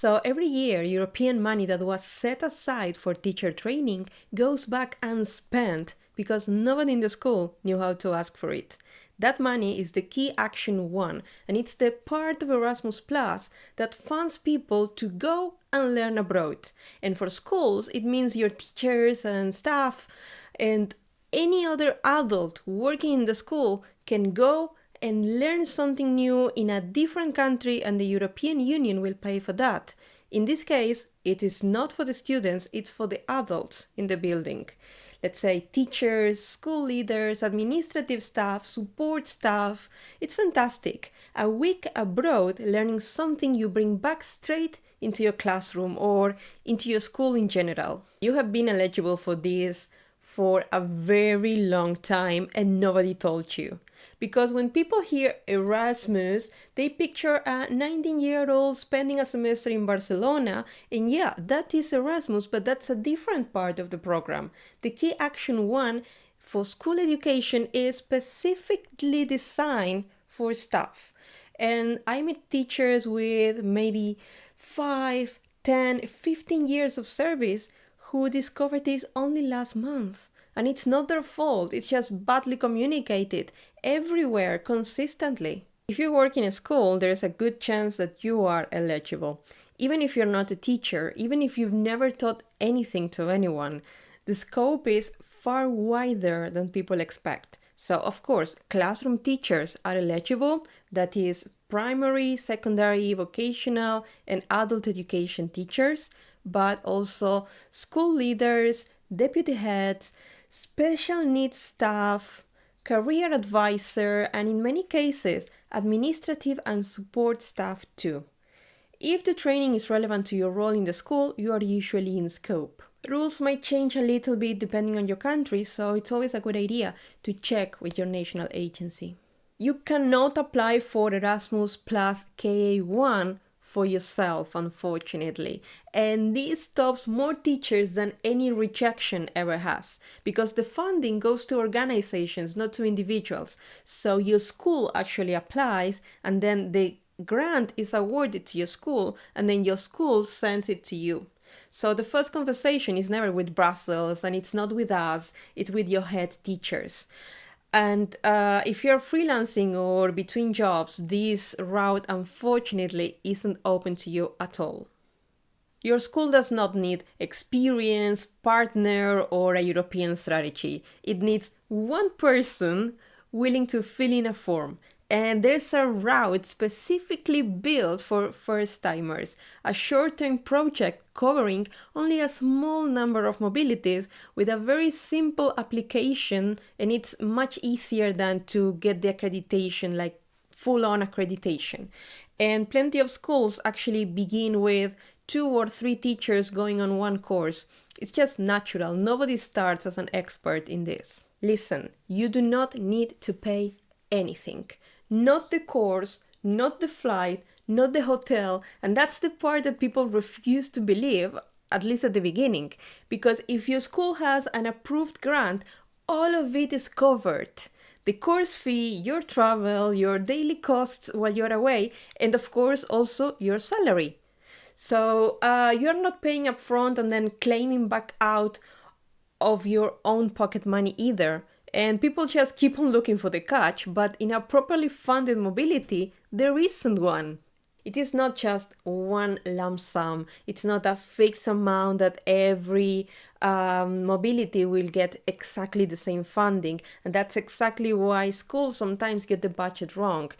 So every year, European money that was set aside for teacher training goes back unspent because nobody in the school knew how to ask for it. That money is the key action one, and it's the part of Erasmus Plus that funds people to go and learn abroad. And for schools, it means your teachers and staff and any other adult working in the school can go and learn something new in a different country, and the European Union will pay for that. In this case, it is not for the students, it's for the adults in the building. Let's say teachers, school leaders, administrative staff, support staff. It's fantastic. A week abroad learning something you bring back straight into your classroom or into your school in general. You have been eligible for this for a very long time and nobody told you. Because when people hear Erasmus, they picture a 19-year-old spending a semester in Barcelona, and yeah, that is Erasmus, but that's a different part of the program. The key action one for school education is specifically designed for staff. And I meet teachers with maybe 5, 10, 15 years of service who discovered this only last month. And it's not their fault, it's just badly communicated everywhere consistently. If you work in a school, there's a good chance that you are eligible. Even if you're not a teacher, even if you've never taught anything to anyone, the scope is far wider than people expect. So, of course, classroom teachers are eligible, that is, primary, secondary, vocational, and adult education teachers, but also school leaders, deputy heads, special needs staff, career advisor, and in many cases, administrative and support staff too. If the training is relevant to your role in the school, you are usually in scope. Rules might change a little bit depending on your country, so it's always a good idea to check with your national agency. You cannot apply for Erasmus Plus KA1 for yourself, unfortunately. And this stops more teachers than any rejection ever has, because the funding goes to organizations, not to individuals. So your school actually applies, and then the grant is awarded to your school, and then your school sends it to you. So the first conversation is never with Brussels, and it's not with us, it's with your head teachers. And if you're freelancing or between jobs, this route unfortunately isn't open to you at all. Your school does not need experience, partner, or a European strategy. It needs one person willing to fill in a form. And there's a route specifically built for first-timers, a short-term project covering only a small number of mobilities with a very simple application, and it's much easier than to get the accreditation, like full-on accreditation. And plenty of schools actually begin with 2 or 3 teachers going on one course. It's just natural. Nobody starts as an expert in this. Listen, you do not need to pay anything. Not the course, not the flight, not the hotel, and that's the part that people refuse to believe, at least at the beginning, because if your school has an approved grant, all of it is covered. The course fee, your travel, your daily costs while you're away, and of course also your salary. So you're not paying up front and then claiming back out of your own pocket money either. And people just keep on looking for the catch, but in a properly funded mobility, there isn't one. It is not just one lump sum. It's not a fixed amount that every mobility will get exactly the same funding. And that's exactly why schools sometimes get the budget wrong,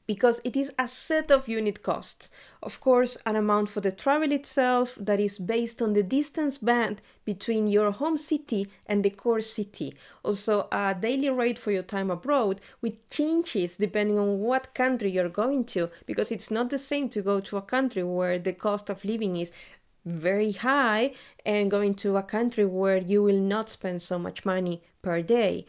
because it is a set of unit costs. Of course, an amount for the travel itself that is based on the distance band between your home city and the core city. Also, a daily rate for your time abroad, which changes depending on what country you're going to, because it's not the same to go to a country where the cost of living is very high and going to a country where you will not spend so much money per day.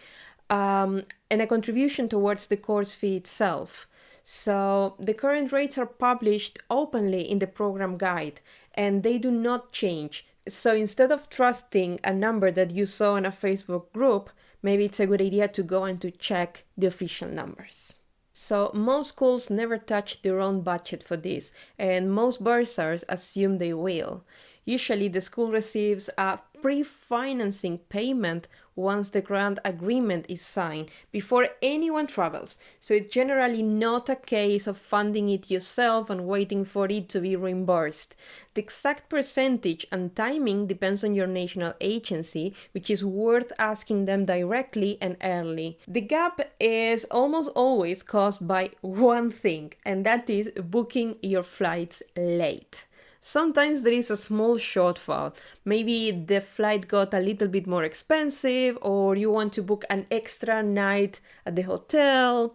And a contribution towards the course fee itself. So the current rates are published openly in the program guide, and they do not change. So instead of trusting a number that you saw in a Facebook group, maybe it's a good idea to go and to check the official numbers. So most schools never touch their own budget for this, and most bursars assume they will. Usually the school receives a pre-financing payment once the grant agreement is signed before anyone travels. So it's generally not a case of funding it yourself and waiting for it to be reimbursed. The exact percentage and timing depends on your national agency, which is worth asking them directly and early. The gap is almost always caused by one thing, and that is booking your flights late. Sometimes there is a small shortfall. Maybe the flight got a little bit more expensive, or you want to book an extra night at the hotel.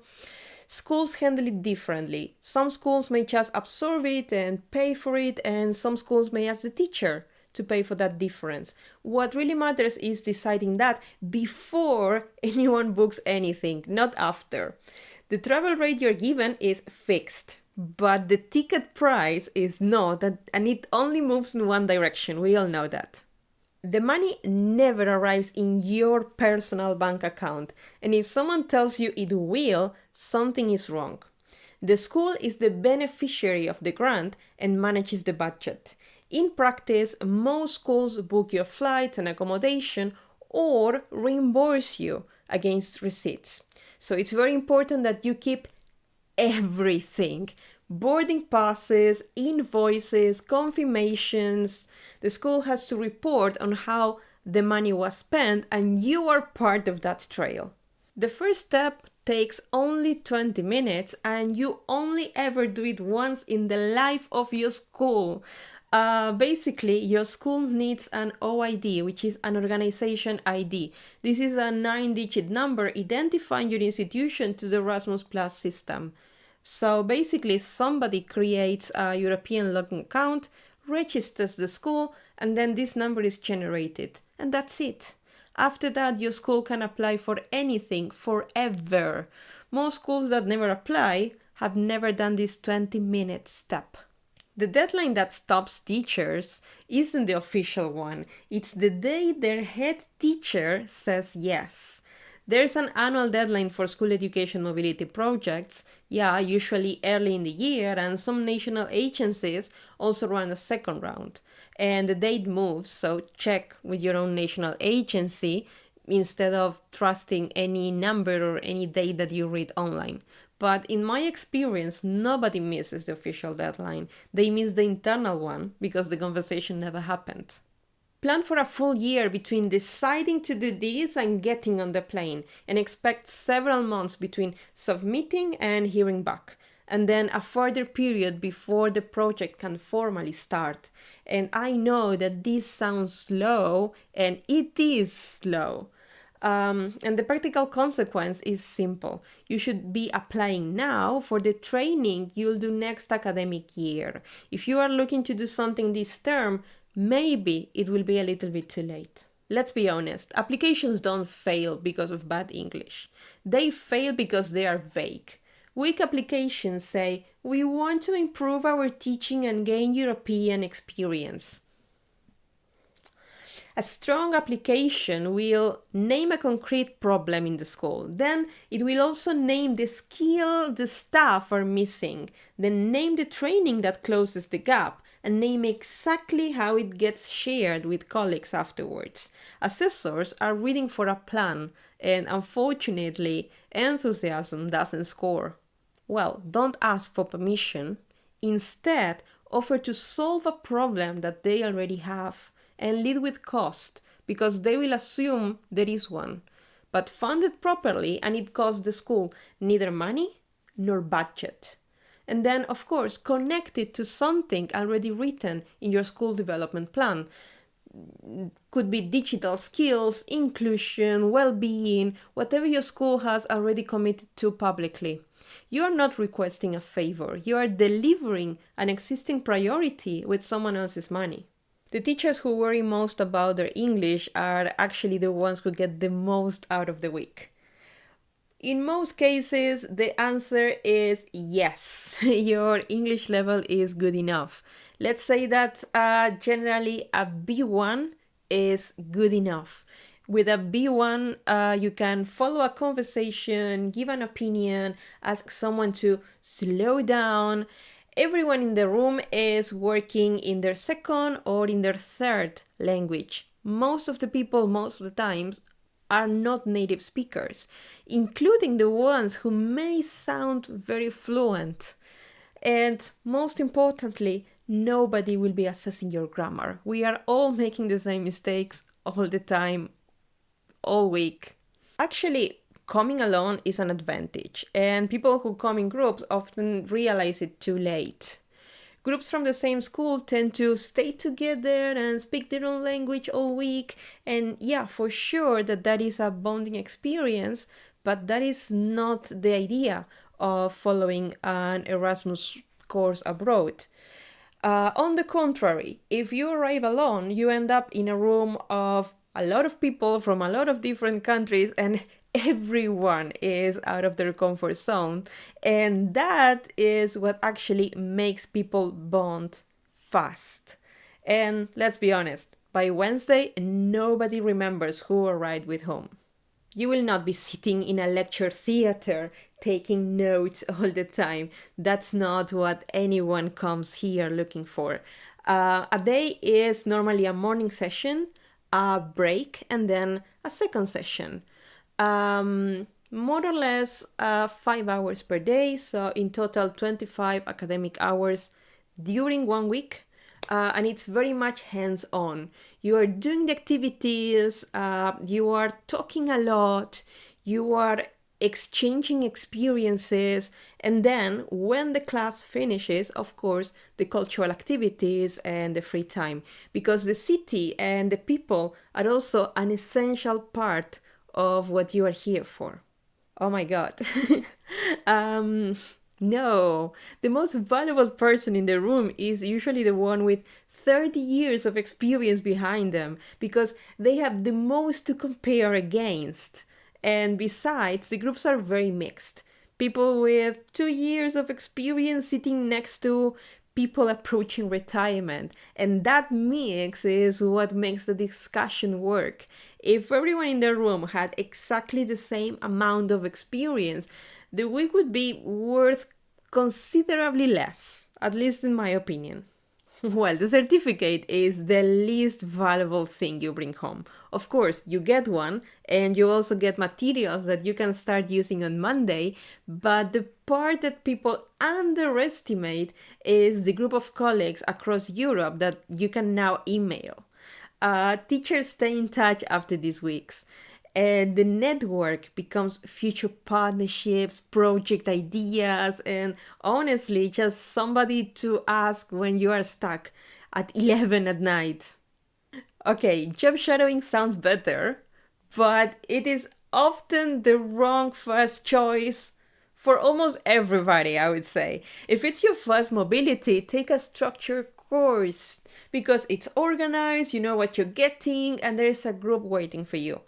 Schools handle it differently. Some schools may just absorb it and pay for it, and some schools may ask the teacher to pay for that difference. What really matters is deciding that before anyone books anything, not after. The travel rate you're given is fixed, but the ticket price is not, and it only moves in one direction. We all know that. The money never arrives in your personal bank account, and if someone tells you it will, something is wrong. The school is the beneficiary of the grant and manages the budget. In practice, most schools book your flights and accommodation or reimburse you against receipts. So it's very important that you keep everything. Boarding passes, invoices, confirmations. The school has to report on how the money was spent, and you are part of that trail. The first step takes only 20 minutes, and you only ever do it once in the life of your school. Basically, your school needs an OID, which is an organization ID. This is a 9-digit number identifying your institution to the Erasmus Plus system. So basically, somebody creates a European login account, registers the school, and then this number is generated. And that's it. After that, your school can apply for anything forever. Most schools that never apply have never done this 20-minute step. The deadline that stops teachers isn't the official one. It's the day their head teacher says yes. There's an annual deadline for school education mobility projects, usually early in the year, and some national agencies also run a second round. And the date moves, so check with your own national agency instead of trusting any number or any date that you read online. But in my experience, nobody misses the official deadline. They miss the internal one because the conversation never happened. Plan for a full year between deciding to do this and getting on the plane, and expect several months between submitting and hearing back, and then a further period before the project can formally start. And I know that this sounds slow, and it is slow. And the practical consequence is simple. You should be applying now for the training you'll do next academic year. If you are looking to do something this term, maybe it will be a little bit too late. Let's be honest, applications don't fail because of bad English. They fail because they are vague. Weak applications say, we want to improve our teaching and gain European experience. A strong application will name a concrete problem in the school. Then it will also name the skill the staff are missing. Then name the training that closes the gap, and name exactly how it gets shared with colleagues afterwards. Assessors are reading for a plan, and unfortunately, enthusiasm doesn't score. Well, don't ask for permission. Instead, offer to solve a problem that they already have, and lead with cost, because they will assume there is one. But fund it properly, and it costs the school neither money nor budget. And then, of course, connect it to something already written in your school development plan. Could be digital skills, inclusion, well-being, whatever your school has already committed to publicly. You are not requesting a favor. You are delivering an existing priority with someone else's money. The teachers who worry most about their English are actually the ones who get the most out of the week. In most cases, the answer is yes, your English level is good enough. Let's say that generally a B1 is good enough. With a B1, you can follow a conversation, give an opinion, ask someone to slow down. Everyone in the room is working in their second or in their third language. Most of the people, most of the times, are not native speakers, including the ones who may sound very fluent. And most importantly, nobody will be assessing your grammar. We are all making the same mistakes all the time, all week. Actually, coming alone is an advantage, and people who come in groups often realize it too late. Groups from the same school tend to stay together and speak their own language all week, and yeah, for sure that is a bonding experience, but that is not the idea of following an Erasmus course abroad. On the contrary, if you arrive alone, you end up in a room of a lot of people from a lot of different countries, and everyone is out of their comfort zone. And that is what actually makes people bond fast. And let's be honest, by Wednesday, nobody remembers who arrived with whom. You will not be sitting in a lecture theater taking notes all the time. That's not what anyone comes here looking for. A day is normally a morning session, a break, and then a second session. More or less 5 hours per day, so in total 25 academic hours during 1 week. And it's very much hands-on. You are doing the activities, you are talking a lot, you are exchanging experiences, and then when the class finishes, of course, the cultural activities and the free time, because the city and the people are also an essential part of what you are here for. Oh my God. No, the most valuable person in the room is usually the one with 30 years of experience behind them, because they have the most to compare against. And besides, the groups are very mixed. People with 2 years of experience sitting next to people approaching retirement. And that mix is what makes the discussion work. If everyone in the room had exactly the same amount of experience, the week would be worth considerably less, at least in my opinion. Well, the certificate is the least valuable thing you bring home. Of course, you get one, and you also get materials that you can start using on Monday, but the part that people underestimate is the group of colleagues across Europe that you can now email. Teachers stay in touch after these weeks, and the network becomes future partnerships, project ideas, and honestly, just somebody to ask when you are stuck at 11 at night. Okay, job shadowing sounds better, but it is often the wrong first choice for almost everybody, I would say. If it's your first mobility, take a structured course because it's organized, you know what you're getting, and there is a group waiting for you.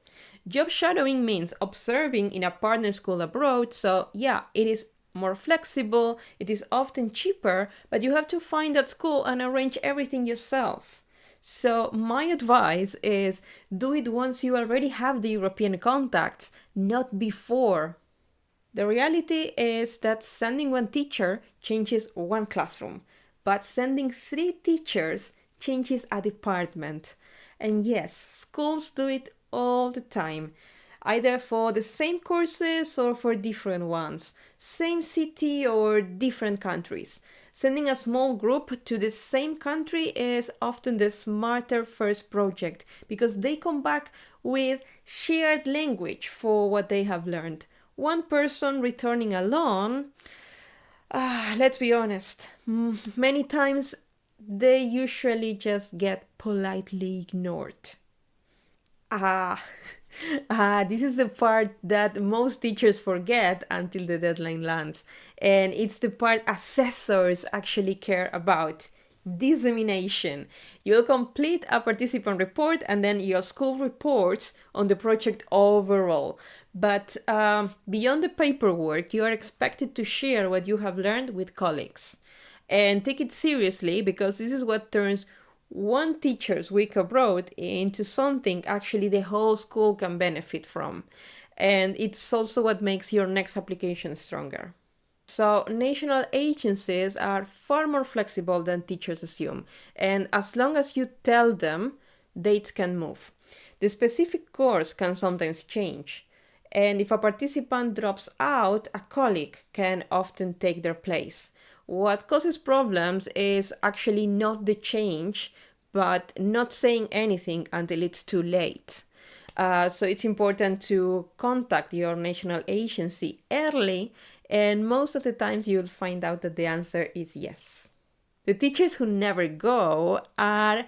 Job shadowing means observing in a partner school abroad, so yeah, it is more flexible, it is often cheaper, but you have to find that school and arrange everything yourself. So my advice is do it once you already have the European contacts, not before. The reality is that sending one teacher changes one classroom, but sending 3 teachers changes a department. And yes, schools do it all the time, either for the same courses or for different ones, same city or different countries. Sending a small group to the same country is often the smarter first project because they come back with shared language for what they have learned. One person returning alone, let's be honest, many times they usually just get politely ignored. This is the part that most teachers forget until the deadline lands. And it's the part assessors actually care about. Dissemination. You'll complete a participant report and then your school reports on the project overall. But beyond the paperwork, you are expected to share what you have learned with colleagues. And take it seriously because this is what turns one teacher's week abroad into something actually the whole school can benefit from. And it's also what makes your next application stronger. So national agencies are far more flexible than teachers assume. And as long as you tell them, dates can move. The specific course can sometimes change. And if a participant drops out, a colleague can often take their place. What causes problems is actually not the change, but not saying anything until it's too late. So it's important to contact your national agency early, and most of the times you'll find out that the answer is yes. The teachers who never go are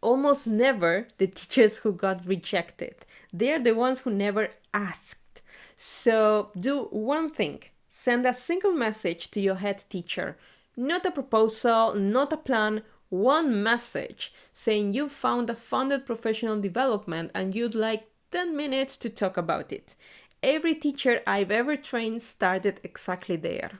almost never the teachers who got rejected. They're the ones who never asked. So do one thing. Send a single message to your head teacher. Not a proposal, not a plan, one message saying you found a funded professional development and you'd like 10 minutes to talk about it. Every teacher I've ever trained started exactly there.